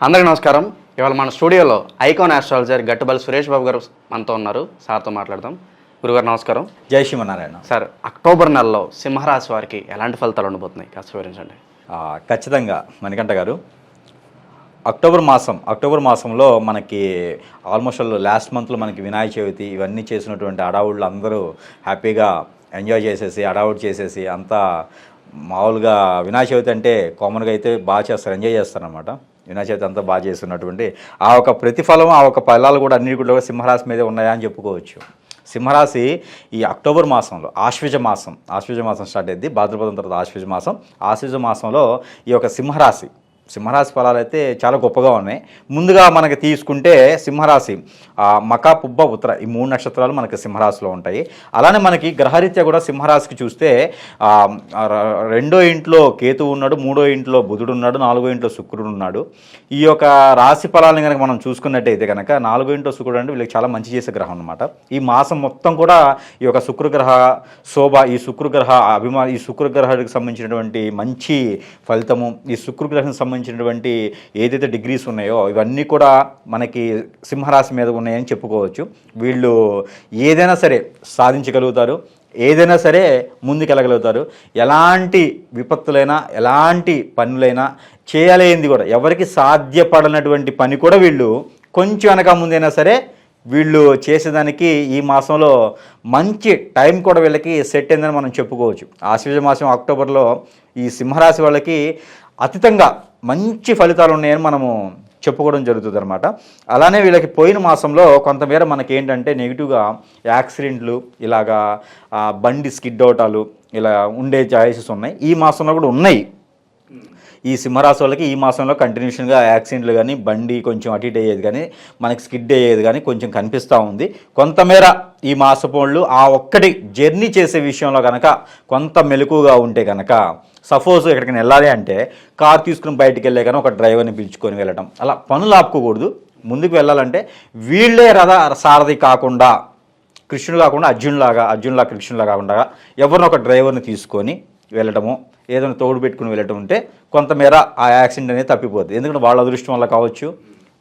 అందరికీ నమస్కారం. ఇవాళ మన స్టూడియోలో ఐకాన్ ఆస్ట్రాలజర్ గట్టుబల్లి సురేష్ బాబు గారు మనతో ఉన్నారు. సార్తో మాట్లాడదాం. గురుగారు నమస్కారం. జై శ్రీమన్నారాయణ. సార్, అక్టోబర్ నెలలో సింహరాశి వారికి ఎలాంటి ఫలితాలు ఉండబోతున్నాయి కాస్త వివరించండి. ఖచ్చితంగా మణికంఠ గారు, అక్టోబర్ మాసంలో మనకి ఆల్మోస్ట్ లాస్ట్ మంత్లో మనకి వినాయక చవితి ఇవన్నీ చేసినటువంటి అడావుళ్ళు అందరూ హ్యాపీగా ఎంజాయ్ చేసేసి అడావుడు చేసేసి అంతా మామూలుగా వినాయక చవితి అంటే కామన్గా అయితే బాగా చేస్తారు, ఎంజాయ్ చేస్తారనమాట. వినాయక చవితి అంతా బాగా చేస్తున్నటువంటి ఆ ఒక ప్రతిఫలం, ఆ ఒక ఫలాలు కూడా అన్నిటి కూడా సింహరాశి మీదే ఉన్నాయా అని చెప్పుకోవచ్చు. సింహరాశి ఈ అక్టోబర్ మాసంలో ఆశ్వీజ మాసం స్టార్ట్ అయ్యింది. భాద్రపదం తర్వాత ఆశ్వీజ మాసంలో ఈ యొక్క సింహరాశి ఫలాలు అయితే చాలా గొప్పగా ఉన్నాయి. ముందుగా మనకి తీసుకుంటే సింహరాశి మకా, పుబ్బ, ఉత్తర ఈ 3 నక్షత్రాలు మనకి సింహరాశిలో ఉంటాయి. అలానే మనకి గ్రహరీత్యా కూడా సింహరాశికి చూస్తే 2వ ఇంట్లో కేతువు ఉన్నాడు, 3వ ఇంట్లో బుధుడు ఉన్నాడు, 4వ ఇంట్లో శుక్రుడు ఉన్నాడు. ఈ యొక్క రాశి ఫలాలను కనుక మనం చూసుకున్నట్టయితే కనుక 4వ ఇంట్లో శుక్రుడు అంటే వీళ్ళకి చాలా మంచి చేసే గ్రహం అనమాట. ఈ మాసం మొత్తం కూడా ఈ యొక్క శుక్రగ్రహ శోభ, ఈ శుక్రగ్రహానికి సంబంధించినటువంటి మంచి ఫలితము, ఈ శుక్రగ్రహం సంబంధించినటువంటి ఏదైతే డిగ్రీస్ ఉన్నాయో ఇవన్నీ కూడా మనకి సింహరాశి మీద ఉన్నాయని చెప్పుకోవచ్చు. వీళ్ళు ఏదైనా సరే సాధించగలుగుతారు, ఏదైనా సరే ముందుకెళ్ళగలుగుతారు. ఎలాంటి విపత్తులైనా ఎలాంటి పనులైనా చేయలేనిది కూడా ఎవరికి సాధ్యపడనటువంటి పని కూడా వీళ్ళు కొంచెం వెనక ముందైనా సరే వీళ్ళు చేసేదానికి ఈ మాసంలో మంచి టైం కూడా వీళ్ళకి సెట్ అయిందని మనం చెప్పుకోవచ్చు. ఆశ్వీజ మాసం అక్టోబర్లో ఈ సింహరాశి వాళ్ళకి అతీతంగా మంచి ఫలితాలు ఉన్నాయని మనము చెప్పుకోవడం జరుగుతుంది అనమాట. అలానే వీళ్ళకి పోయిన మాసంలో కొంతమేర మనకి ఏంటంటే నెగిటివ్గా యాక్సిడెంట్లు, ఇలాగా బండి స్కిడ్ అవటాలు ఇలా ఉండే ఛాయిసెస్ ఉన్నాయి. ఈ మాసంలో కూడా ఉన్నాయి. ఈ సింహరాశి వాళ్ళకి ఈ మాసంలో కంటిన్యూషన్గా యాక్సిడెంట్లు కానీ, బండి కొంచెం అటు ఇటు అయ్యేది కానీ, మనకి స్కిడ్ అయ్యేది కానీ కొంచెం కనిపిస్తూ ఉంది. కొంతమేర ఈ మాసపోళ్ళు ఆ ఒక్కటి జర్నీ చేసే విషయంలో కనుక కొంత మెలకుగా ఉంటే కనుక, సపోజ్ ఎక్కడికైనా వెళ్ళాలి అంటే కార్ తీసుకుని బయటికి వెళ్ళే కానీ ఒక డ్రైవర్ని పిలుచుకొని వెళ్ళటం, అలా పనులు ఆపుకోకూడదు. ముందుకు వెళ్ళాలంటే వీళ్ళే సారథి కాకుండా, కృష్ణుడు కాకుండా అర్జునులా కృష్ణులా కాకుండా ఎవరినో ఒక డ్రైవర్ని తీసుకొని వెళ్ళటము, ఏదైనా తోడు పెట్టుకుని వెళ్ళటం ఉంటే కొంతమేర ఆ యాక్సిడెంట్ అనేది తప్పిపోతుంది. ఎందుకంటే వాళ్ళ అదృష్టం వల్ల కావచ్చు,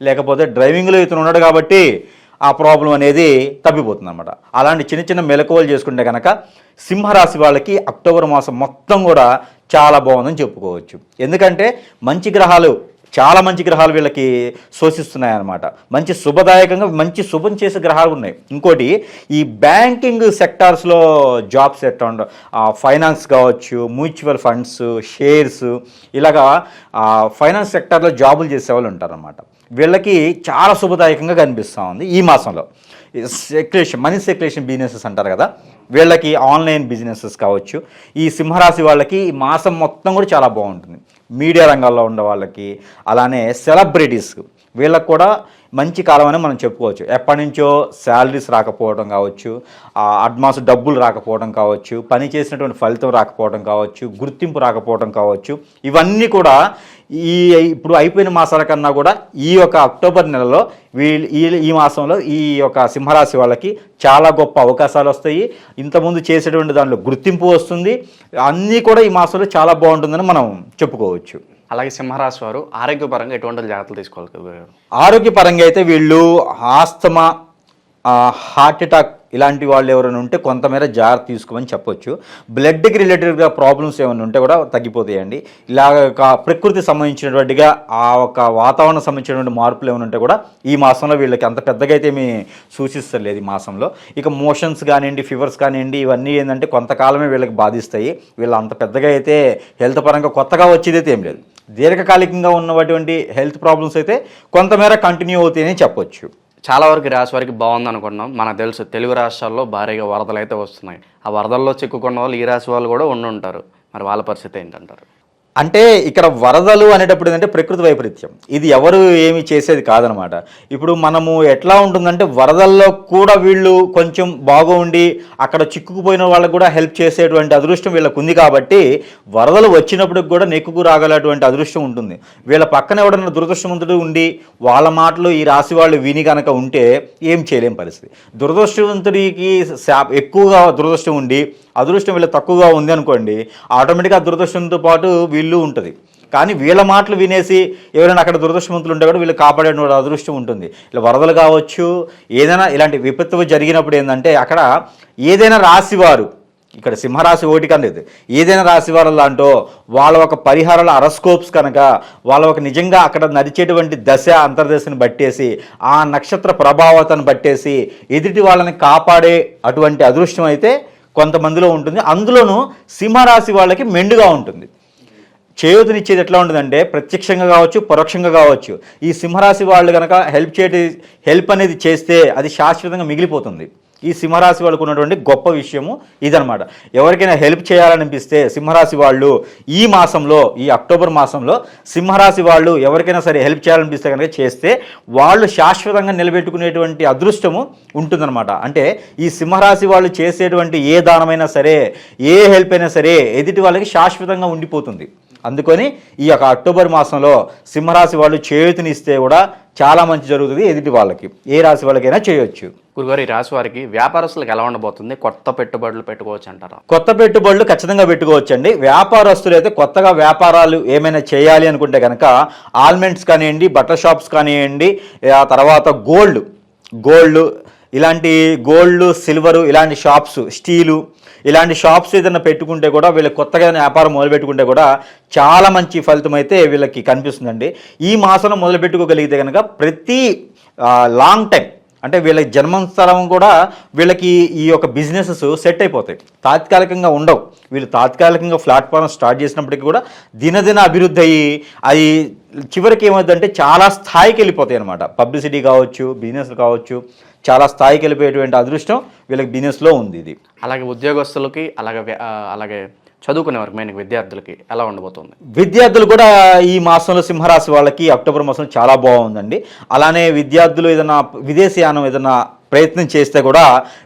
లేకపోతే డ్రైవింగ్లో ఇతను ఉన్నాడు కాబట్టి ఆ ప్రాబ్లం అనేది తప్పిపోతుంది అనమాట. అలాంటి చిన్న చిన్న మెలకువలు చేసుకుంటే కనుక సింహరాశి వాళ్ళకి అక్టోబర్ మాసం మొత్తం కూడా చాలా బాగుందని చెప్పుకోవచ్చు. ఎందుకంటే చాలా మంచి గ్రహాలు వీళ్ళకి శోషిస్తున్నాయన్నమాట. మంచి శుభదాయకంగా మంచి శుభం చేసే గ్రహాలు ఉన్నాయి. ఇంకోటి, ఈ బ్యాంకింగ్ సెక్టార్స్లో జాబ్స్ ఫైనాన్స్ కావచ్చు, మ్యూచువల్ ఫండ్స్, షేర్స్, ఇలాగా ఫైనాన్స్ సెక్టార్లో జాబులు చేసేవాళ్ళు ఉంటారన్నమాట. వీళ్ళకి చాలా శుభదాయకంగా కనిపిస్తూ ఉంది ఈ మాసంలో. మనీ సర్క్యులేషన్ బిజినెసెస్ అంటారు కదా, వీళ్ళకి ఆన్లైన్ బిజినెసెస్ కావచ్చు. ఈ సింహరాశి వాళ్ళకి ఈ మాసం మొత్తం కూడా చాలా బాగుంటుంది. మీడియా రంగాల్లో ఉండే వాళ్ళకి, అలానే సెలబ్రిటీస్, వీళ్ళకి కూడా మంచి కాలం అని మనం చెప్పుకోవచ్చు. ఎప్పటి నుంచో శాలరీస్ రాకపోవడం కావచ్చు, అడ్వాన్స్ డబ్బులు రాకపోవడం కావచ్చు, పని చేసినటువంటి ఫలితం రాకపోవడం కావచ్చు, గుర్తింపు రాకపోవడం కావచ్చు, ఇవన్నీ కూడా ఇప్పుడు అయిపోయిన మాసాల కన్నా కూడా ఈ యొక్క అక్టోబర్ నెలలో ఈ మాసంలో ఈ యొక్క సింహరాశి వాళ్ళకి చాలా గొప్ప అవకాశాలు వస్తాయి. ఇంతకుముందు చేసేటువంటి దాంట్లో గుర్తింపు వస్తుంది. అన్నీ కూడా ఈ మాసంలో చాలా బాగుంటుందని మనం చెప్పుకోవచ్చు. అలాగే సింహరాశి వారు ఆరోగ్యపరంగా ఎటువంటి జాగ్రత్తలు తీసుకోవాలి? ఆరోగ్యపరంగా అయితే వీళ్ళు ఆస్తమా, హార్ట్ అటాక్ ఇలాంటి వాళ్ళు ఎవరైనా ఉంటే కొంతమేర జాగ్రత్త తీసుకోమని చెప్పొచ్చు. బ్లడ్కి రిలేటెడ్గా ప్రాబ్లమ్స్ ఏమైనా ఉంటే కూడా తగ్గిపోతాయండి. ఇలాగ ప్రకృతి సంబంధించినటువంటిగా ఆ ఒక వాతావరణం సంబంధించినటువంటి మార్పులు ఏమైనా ఉంటే కూడా ఈ మాసంలో వీళ్ళకి అంత పెద్దగా అయితే ఏమీ సూచిస్తలేదు ఈ మాసంలో. ఇక మోషన్స్ కానివ్వండి, ఫీవర్స్ కానివ్వండి, ఇవన్నీ ఏంటంటే కొంతకాలమే వీళ్ళకి బాధిస్తాయి. వీళ్ళు అంత పెద్దగా అయితే హెల్త్ పరంగా కొత్తగా వచ్చేదైతే ఏం లేదు. దీర్ఘకాలికంగా ఉన్నటువంటి హెల్త్ ప్రాబ్లమ్స్ అయితే కొంతమేర కంటిన్యూ అవుతాయని చెప్పొచ్చు. చాలా వరకు రాశి వారికి బాగుంది అనుకున్నాం. మనకు తెలుసు తెలుగు రాష్ట్రాల్లో భారీగా వరదలు అయితే వస్తున్నాయి. ఆ వరదల్లో చిక్కుకున్న వాళ్ళు ఈ రాశి వాళ్ళు కూడా ఉండుంటారు. మరి వాళ్ళ పరిస్థితి ఏంటంటారు? అంటే ఇక్కడ వరదలు అనేటప్పుడు ఏంటంటే ప్రకృతి వైపరీత్యం, ఇది ఎవరు ఏమి చేసేది కాదనమాట. ఇప్పుడు మనము ఎట్లా ఉంటుందంటే వరదల్లో కూడా వీళ్ళు కొంచెం బాగుండి అక్కడ చిక్కుకుపోయిన వాళ్ళకు కూడా హెల్ప్ చేసేటువంటి అదృష్టం వీళ్ళకు ఉంది కాబట్టి వరదలు వచ్చినప్పుడు కూడా నెక్కుకు రాగలటువంటి అదృష్టం ఉంటుంది. వీళ్ళ పక్కన ఎవడన్నా దురదృష్టవంతుడు ఉండి వాళ్ళ మాటలు ఈ రాశి వాళ్ళు విని కనుక ఉంటే ఏం చేయలేం పరిస్థితి. దురదృష్టవంతుడికి ఎక్కువగా దురదృష్టం ఉండి అదృష్టం వీళ్ళకి తక్కువగా ఉంది అనుకోండి, ఆటోమేటిక్గా దురదృష్టంతో పాటు వీళ్ళు ఉంటుంది. కానీ వీళ్ళ మాటలు వినేసి ఎవరైనా అక్కడ దురదృష్టవంతులు ఉంటే కూడా వీళ్ళు కాపాడే అదృష్టం ఉంటుంది. ఇలా వరదలు కావచ్చు, ఏదైనా ఇలాంటి విపత్తు జరిగినప్పుడు ఏంటంటే అక్కడ ఏదైనా రాశివారు, ఇక్కడ సింహరాశి ఒకటి కనేది, ఏదైనా రాశి వారు లాంటో వాళ్ళ ఒక పరిహారాల అరస్కోప్స్ కనుక వాళ్ళ ఒక నిజంగా అక్కడ నడిచేటువంటి దశ అంతర్దశని బట్టేసి ఆ నక్షత్ర ప్రభావతను బట్టేసి ఎదుటి వాళ్ళని కాపాడే అటువంటి అదృష్టం అయితే కొంతమందిలో ఉంటుంది. అందులోనూ సింహరాశి వాళ్ళకి మెండుగా ఉంటుంది. చేయూతనిచ్చేది ఎట్లా ఉంటుందంటే ప్రత్యక్షంగా కావచ్చు, పరోక్షంగా కావచ్చు. ఈ సింహరాశి వాళ్ళు కనుక హెల్ప్ అనేది చేస్తే అది శాశ్వతంగా మిగిలిపోతుంది. ఈ సింహరాశి వాళ్ళకు ఉన్నటువంటి గొప్ప విషయము ఇదనమాట. ఎవరికైనా హెల్ప్ చేయాలనిపిస్తే సింహరాశి వాళ్ళు ఈ మాసంలో, ఈ అక్టోబర్ మాసంలో సింహరాశి వాళ్ళు ఎవరికైనా సరే హెల్ప్ చేయాలనిపిస్తే కనుక చేస్తే వాళ్ళు శాశ్వతంగా నిలబెట్టుకునేటువంటి అదృష్టము ఉంటుందన్నమాట. అంటే ఈ సింహరాశి వాళ్ళు చేసేటువంటి ఏ దానమైనా సరే, ఏ హెల్ప్ అయినా సరే ఎదుటి వాళ్ళకి శాశ్వతంగా ఉండిపోతుంది. అందుకని ఈ యొక్క అక్టోబర్ మాసంలో సింహరాశి వాళ్ళు చేయూతనిస్తే కూడా చాలా మంచి జరుగుతుంది ఎదుటి వాళ్ళకి. ఏ రాశి వాళ్ళకైనా చేయొచ్చు. గురుగారు, ఈ రాశి వారికి వ్యాపారస్తులకు ఎలా ఉండబోతుంది? కొత్త పెట్టుబడులు పెట్టుకోవచ్చు అంటారా? కొత్త పెట్టుబడులు ఖచ్చితంగా పెట్టుకోవచ్చు అండి. వ్యాపారస్తులు అయితే కొత్తగా వ్యాపారాలు ఏమైనా చేయాలి అనుకుంటే కనుక ఆల్మెంట్స్ కానివ్వండి, బట్టల షాప్స్ కానివ్వండి, ఆ తర్వాత గోల్డ్ ఇలాంటి గోల్డ్, సిల్వరు ఇలాంటి షాప్స్, స్టీలు ఇలాంటి షాప్స్ ఏదైనా పెట్టుకుంటే కూడా వీళ్ళకి కొత్తగా వ్యాపారం మొదలు పెట్టుకుంటే కూడా చాలా మంచి ఫలితం అయితే వీళ్ళకి కనిపిస్తుందండి. ఈ మాసంలో మొదలు పెట్టుకోగలిగితే కనుక ప్రతి లాంగ్ టైం అంటే వీళ్ళకి జన్మస్థలం కూడా వీళ్ళకి ఈ యొక్క బిజినెసెస్ సెట్ అయిపోతాయి. తాత్కాలికంగా ఉండవు. వీళ్ళు తాత్కాలికంగా ప్లాట్ఫామ్ స్టార్ట్ చేసినప్పటికీ కూడా దినదిన అభివృద్ధి అయ్యి అది చివరికి ఏమవుతుందంటే చాలా స్థాయికి వెళ్ళిపోతాయి అనమాట. పబ్లిసిటీ కావచ్చు, బిజినెస్లు కావచ్చు, చాలా స్థాయికి వెళ్ళిపోయేటువంటి అదృష్టం వీళ్ళకి బిజినెస్లో ఉంది. ఇది అలాగే ఉద్యోగస్తులకి, అలాగే చదువుకునే వారికి, మెయిన్ విద్యార్థులకి ఎలా ఉండబోతుంది? విద్యార్థులు కూడా ఈ మాసంలో సింహరాశి వాళ్ళకి అక్టోబర్ మాసంలో చాలా బాగుందండి. అలానే విద్యార్థులు ఏదైనా విదేశీయానం ఏదైనా ప్రయత్నం చేస్తే కూడా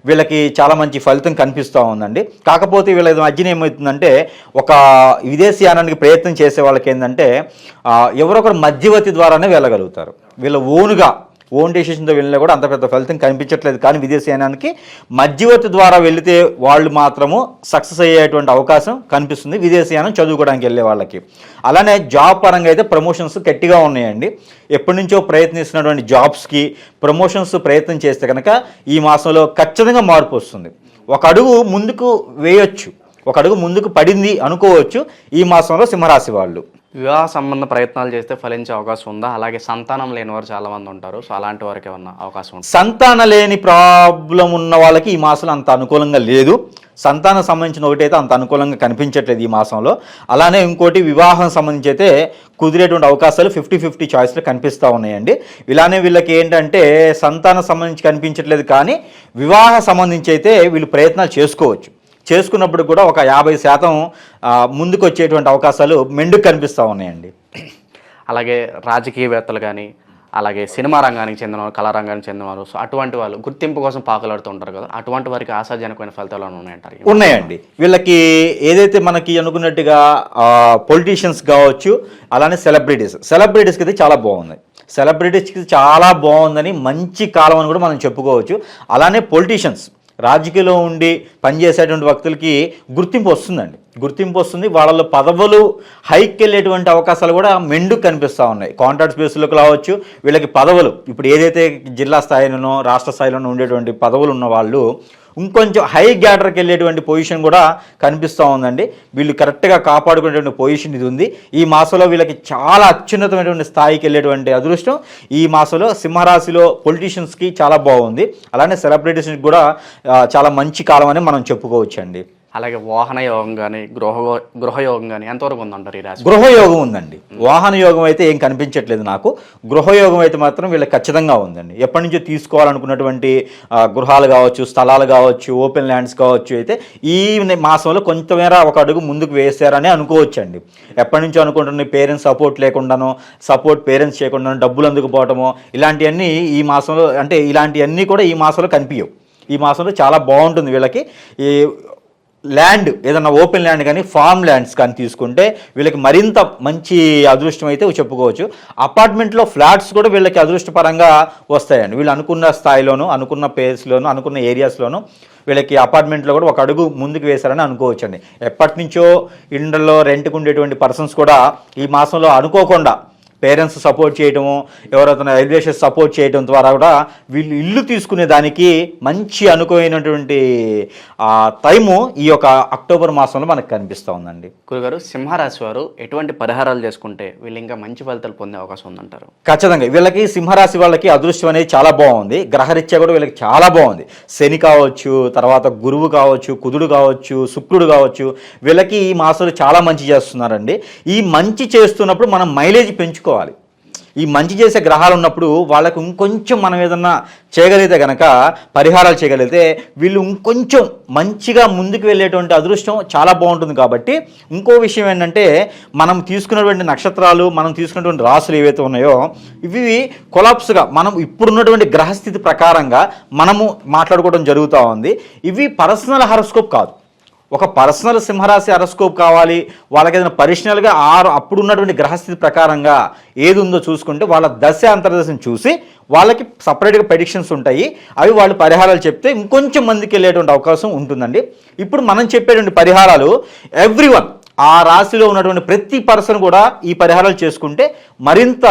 వీళ్ళకి చాలా మంచి ఫలితం కనిపిస్తూ ఉందండి. కాకపోతే వీళ్ళ మధ్యన ఏమవుతుందంటే ఒక విదేశీయానానికి ప్రయత్నం చేసే వాళ్ళకి ఏంటంటే ఎవరొకరు మధ్యవర్తి ద్వారానే వెళ్ళగలుగుతారు. వీళ్ళ ఓన్ డెసిషన్తో వెళ్ళినా కూడా అంత పెద్ద ఫలితం కనిపించట్లేదు. కానీ విదేశీయానానికి మధ్యవర్తి ద్వారా వెళితే వాళ్ళు మాత్రము సక్సెస్ అయ్యేటువంటి అవకాశం కనిపిస్తుంది విదేశీయానం చదువుకోవడానికి వెళ్ళే వాళ్ళకి. అలానే జాబ్ పరంగా అయితే ప్రమోషన్స్ గట్టిగా ఉన్నాయండి. ఎప్పటి నుంచో ప్రయత్నిస్తున్నటువంటి జాబ్స్కి ప్రమోషన్స్ ప్రయత్నం చేస్తే కనుక ఈ మాసంలో ఖచ్చితంగా మార్పు వస్తుంది. ఒక అడుగు ముందుకు వేయొచ్చు, ఒక అడుగు ముందుకు పడింది అనుకోవచ్చు ఈ మాసంలో సింహరాశి వాళ్ళు. వివాహ సంబంధ ప్రయత్నాలు చేస్తే ఫలించే అవకాశం ఉందా? అలాగే సంతానం లేని వారు చాలా మంది ఉంటారు. సో అలాంటి వారికి ఏమన్నా అవకాశం ఉంటుంది? సంతానం లేని ప్రాబ్లం ఉన్న వాళ్ళకి ఈ మాసంలో అంత అనుకూలంగా లేదు. సంతానం సంబంధించిన ఒకటైతే అంత అనుకూలంగా కనిపించట్లేదు ఈ మాసంలో. అలానే ఇంకోటి వివాహం సంబంధించి అయితే కుదిరేటువంటి అవకాశాలు 50-50 చాయిస్లు కనిపిస్తూ ఉన్నాయండి. ఇలానే వీళ్ళకి ఏంటంటే సంతానం సంబంధించి కనిపించట్లేదు, కానీ వివాహ సంబంధించి అయితే వీళ్ళు ప్రయత్నాలు చేసుకోవచ్చు. చేసుకున్నప్పుడు కూడా ఒక 50% ముందుకు వచ్చేటువంటి అవకాశాలు మెండుకు కనిపిస్తూ ఉన్నాయండి. అలాగే రాజకీయవేత్తలు కానీ, అలాగే సినిమా రంగానికి చెందినవారు, కళా రంగానికి చెందినవారు, సో అటువంటి వాళ్ళు గుర్తింపు కోసం పాకులాడుతూ ఉంటారు కదా, అటువంటి వారికి ఆశాజనకమైన ఫలితాలు ఉన్నాయంటారు? ఉన్నాయండి. వీళ్ళకి ఏదైతే మనకి అనుకున్నట్టుగా పొలిటీషియన్స్ కావచ్చు, అలానే సెలబ్రిటీస్కి అయితే చాలా బాగుంది. సెలబ్రిటీస్కి చాలా బాగుందని, మంచి కాలం అని కూడా మనం చెప్పుకోవచ్చు. అలానే పొలిటీషియన్స్, రాజకీయంలో ఉండి పనిచేసేటువంటి వ్యక్తులకి గుర్తింపు వస్తుందండి. గుర్తింపు వస్తుంది. వాళ్ళలో పదవులు హైక్ వెళ్ళేటువంటి అవకాశాలు కూడా మెండుకు కనిపిస్తూ ఉన్నాయి. కాంట్రాక్ట్ బేస్లో కావచ్చు, వీళ్ళకి పదవులు ఇప్పుడు ఏదైతే జిల్లా స్థాయిలోనో రాష్ట్ర స్థాయిలోనో ఉండేటువంటి పదవులు ఉన్న వాళ్ళు ఇంకొంచెం హై గ్యాడర్కి వెళ్ళేటువంటి పొజిషన్ కూడా కనిపిస్తూ ఉందండి. వీళ్ళు కరెక్ట్గా కాపాడుకునేటువంటి పొజిషన్ ఇది ఉంది. ఈ మాసంలో వీళ్ళకి చాలా అత్యున్నతమైనటువంటి స్థాయికి వెళ్ళేటువంటి అదృష్టం ఈ మాసంలో సింహరాశిలో పొలిటీషియన్స్కి చాలా బాగుంది. అలానే సెలబ్రిటీస్కి కూడా చాలా మంచి కాలం అని మనం చెప్పుకోవచ్చు అండి. అలాగే వాహన యోగం కానీ, గృహయోగం కానీ ఎంతవరకు ఉందంటారు ఈ రాశి? గృహయోగం ఉందండి. వాహన యోగం అయితే ఏం కనిపించట్లేదు నాకు. గృహయోగం అయితే మాత్రం వీళ్ళకి ఖచ్చితంగా ఉందండి. ఎప్పటి నుంచో తీసుకోవాలనుకున్నటువంటి గృహాలు కావచ్చు, స్థలాలు కావచ్చు, ఓపెన్ ల్యాండ్స్ కావచ్చు, అయితే ఈ మాసంలో కొంతమేర ఒక అడుగు ముందుకు వేసారని అనుకోవచ్చు అండి. ఎప్పటి నుంచో అనుకుంటున్న పేరెంట్స్ సపోర్ట్ పేరెంట్స్ చేయకుండానో డబ్బులు అందుకుపోవటమో ఇలాంటివన్నీ ఈ మాసంలో, అంటే ఇలాంటివన్నీ కూడా ఈ మాసంలో కనిపించవు. ఈ మాసంలో చాలా బాగుంటుంది వీళ్ళకి. ల్యాండ్ ఏదన్నా ఓపెన్ ల్యాండ్ కానీ ఫామ్ ల్యాండ్స్ కానీ తీసుకుంటే వీళ్ళకి మరింత మంచి అదృష్టం అయితే చెప్పుకోవచ్చు. అపార్ట్మెంట్లో ఫ్లాట్స్ కూడా వీళ్ళకి అదృష్టపరంగా వస్తాయండి. వీళ్ళు అనుకున్న స్థాయిలోను, అనుకున్న ప్లేస్లోను, అనుకున్న ఏరియాస్లోను వీళ్ళకి అపార్ట్మెంట్లో కూడా ఒక అడుగు ముందుకు వేశారని అనుకోవచ్చండి. ఎప్పటి నుంచో ఇండ్లలో రెంట్కు ఉండేటువంటి పర్సన్స్ కూడా ఈ మాసంలో అనుకోకుండా పేరెంట్స్ సపోర్ట్ చేయటము, ఎవరైనా ఎలివేషన్ సపోర్ట్ చేయడం ద్వారా కూడా వీళ్ళు ఇల్లు తీసుకునే దానికి మంచి అనుకూలమైనటువంటి టైము ఈ యొక్క అక్టోబర్ మాసంలో మనకు కనిపిస్తూ ఉందండి. గురుగారు, సింహరాశి వారు ఎటువంటి పరిహారాలు చేసుకుంటే వీళ్ళు ఇంకా మంచి ఫలితాలు పొందే అవకాశం ఉందంటారు? ఖచ్చితంగా వీళ్ళకి సింహరాశి వాళ్ళకి అదృష్టం అనేది చాలా బాగుంది. గ్రహరీత్యా కూడా వీళ్ళకి చాలా బాగుంది. శని కావచ్చు, తర్వాత గురువు కావచ్చు, కుజుడు కావచ్చు, శుక్రుడు కావచ్చు, వీళ్ళకి ఈ మాసంలో చాలా మంచి చేస్తున్నారండి. ఈ మంచి చేస్తున్నప్పుడు మనం మైలేజ్ పెంచుకోవాలి. ఈ మంచి చేసే గ్రహాలు ఉన్నప్పుడు వాళ్ళకు ఇంకొంచెం మనం ఏదన్నా చేయగలిగితే కనుక, పరిహారాలు చేయగలిగితే వీళ్ళు ఇంకొంచెం మంచిగా ముందుకు వెళ్ళేటువంటి అదృష్టం చాలా బాగుంటుంది. కాబట్టి ఇంకో విషయం ఏంటంటే, మనం తీసుకున్నటువంటి నక్షత్రాలు, మనం తీసుకున్నటువంటి రాసులు ఏవైతే ఉన్నాయో ఇవి కొలాప్స్గా మనం ఇప్పుడున్నటువంటి గ్రహస్థితి ప్రకారంగా మనము మాట్లాడుకోవడం జరుగుతూ ఉంది. ఇవి పర్సనల్ హారోస్కోప్ కాదు. ఒక పర్సనల్ సింహరాశి హారోస్కోప్ కావాలి, వాళ్ళకి ఏదైనా పర్సనల్గా అప్పుడు ఉన్నటువంటి గ్రహస్థితి ప్రకారంగా ఏది ఉందో చూసుకుంటే వాళ్ళ దశ అంతర్దశను చూసి వాళ్ళకి సపరేట్గా ప్రెడిక్షన్స్ ఉంటాయి. అవి వాళ్ళు పరిహారాలు చెప్తే ఇంకొంచెం మందికి వెళ్ళేటువంటి అవకాశం ఉంటుందండి. ఇప్పుడు మనం చెప్పేటువంటి పరిహారాలు ఎవ్రీవన్, ఆ రాశిలో ఉన్నటువంటి ప్రతి పర్సన్ కూడా ఈ పరిహారాలు చేసుకుంటే మరింత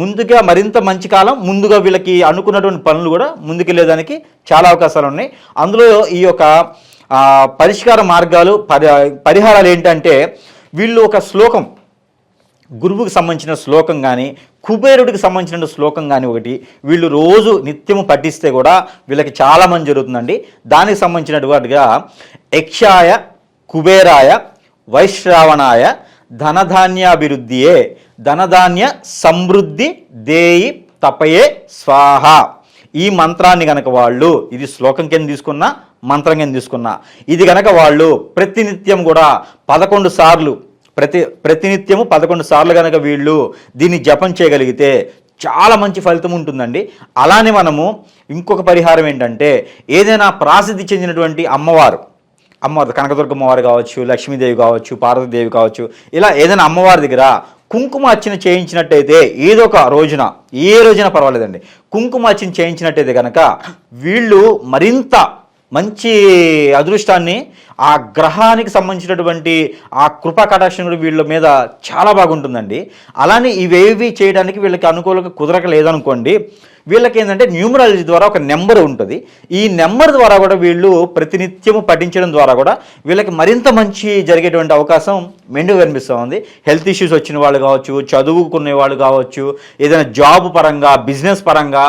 ముందుగా, మరింత మంచి కాలం ముందుగా వీళ్ళకి అనుకున్నటువంటి పనులు కూడా ముందుకెళ్ళేదానికి చాలా అవకాశాలు ఉన్నాయి. అందులో ఈ యొక్క పరిష్కార మార్గాలు, పరిహారాలు ఏంటంటే, వీళ్ళు ఒక శ్లోకం, గురువుకి సంబంధించిన శ్లోకం కానీ, కుబేరుడికి సంబంధించిన శ్లోకం కానీ ఒకటి వీళ్ళు రోజు నిత్యము పఠిస్తే కూడా వీళ్ళకి చాలా మంది జరుగుతుందండి. దానికి సంబంధించినటువంటిగా యక్షాయ కుబేరాయ వైశ్రావణాయ ధనధాన్యాభివృద్ధియే ధనధాన్య సమృద్ధి దేయి తపయే స్వాహ. ఈ మంత్రాన్ని కనుక వాళ్ళు, ఇది శ్లోకం కింద తీసుకున్నా, మంత్రం కింద తీసుకున్నా, ఇది కనుక వాళ్ళు ప్రతినిత్యం కూడా 11 సార్లు, ప్రతినిత్యము 11 సార్లు కనుక వీళ్ళు దీన్ని జపం చేయగలిగితే చాలా మంచి ఫలితం ఉంటుందండి. అలానే మనము ఇంకొక పరిహారం ఏంటంటే, ఏదైనా ప్రాసిద్ధి చెందినటువంటి అమ్మవారు, కనకదుర్గమ్మవారు కావచ్చు, లక్ష్మీదేవి కావచ్చు, పార్వతీదేవి కావచ్చు, ఇలా ఏదైనా అమ్మవారి దగ్గర కుంకుమ అర్చన చేయించినట్టయితే, ఏదో ఒక రోజున, ఏ రోజున పర్వాలేదండి, కుంకుమ అర్చన చేయించినట్టయితే కనుక వీళ్ళు మరింత మంచి అదృష్టాన్ని, ఆ గ్రహానికి సంబంధించినటువంటి ఆ కృపా కటాక్షం కూడా వీళ్ళ మీద చాలా బాగుంటుందండి. అలానే ఇవేవి చేయడానికి వీళ్ళకి అనుకూలంగా కుదరక లేదనుకోండి, వీళ్ళకి ఏంటంటే న్యూమరాలజీ ద్వారా ఒక నెంబర్ ఉంటుంది. ఈ నెంబర్ ద్వారా కూడా వీళ్ళు ప్రతినిత్యము పఠించడం ద్వారా కూడా వీళ్ళకి మరింత మంచి జరిగేటువంటి అవకాశం మెండుగా కనిపిస్తూ ఉంది. హెల్త్ ఇష్యూస్ వచ్చిన వాళ్ళు కావచ్చు, చదువుకునే వాళ్ళు కావచ్చు, ఏదైనా జాబ్ పరంగా, బిజినెస్ పరంగా,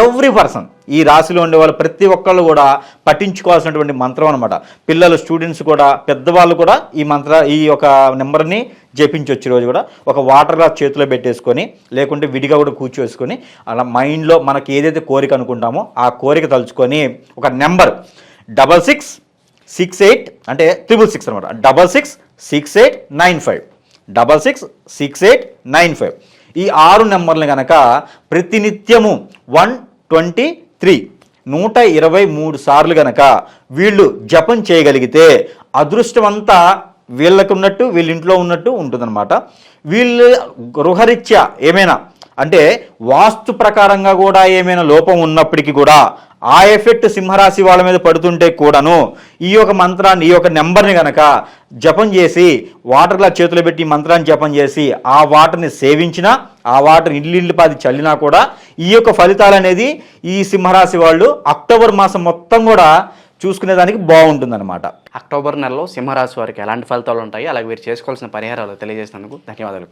ఎవ్రీ పర్సన్, ఈ రాశిలో ఉండే వాళ్ళు ప్రతి ఒక్కళ్ళు కూడా పఠించుకోవాల్సినటువంటి మంత్రం అనమాట. పిల్లలు, స్టూడెంట్స్ కూడా, పెద్దవాళ్ళు కూడా ఈ యొక్క నెంబర్ని జపించవచ్చు. రోజు కూడా ఒక వాటర్ గ్లాస్ చేతిలో పెట్టేసుకొని, లేకుంటే విడిగా కూడా కూర్చోవేసుకొని, అలా మైండ్లో మనకి ఏదైతే కోరిక అనుకుంటామో ఆ కోరిక తలుచుకొని ఒక నెంబర్ 6668 అంటే 666 అనమాట, 666895, 666895. ఈ 6 నెంబర్లు కనుక ప్రతినిత్యము 123 సార్లు కనుక వీళ్ళు జపం చేయగలిగితే అదృష్టం అంతా వీళ్ళకు ఉన్నట్టు, వీళ్ళ ఇంట్లో ఉన్నట్టు ఉంటుందన్నమాట. వీళ్ళు గృహరీత్యా ఏమైనా అంటే వాస్తు ప్రకారంగా కూడా ఏమైనా లోపం ఉన్నప్పటికీ కూడా ఆ ఎఫెక్ట్ సింహరాశి వాళ్ళ మీద పడుతుంటే కూడాను ఈ యొక్క మంత్రాన్ని, ఈ యొక్క నెంబర్ని కనుక జపం చేసి, వాటర్ గ్లాస్ చేతిలో పెట్టి మంత్రాన్ని జపం చేసి ఆ వాటర్ని సేవించినా, ఆ వాటర్ ఇల్లు పాది చల్లినా కూడా ఈ యొక్క ఫలితాలు అనేది ఈ సింహరాశి వాళ్ళు అక్టోబర్ మాసం మొత్తం కూడా చూసుకునేదానికి బాగుంటుందన్నమాట. అక్టోబర్ నెలలో సింహరాశి వారికి ఎలాంటి ఫలితాలు ఉంటాయి, అలాగే వీరు చేసుకోవాల్సిన పరిహారాలు తెలియజేసినందుకు ధన్యవాదాలు.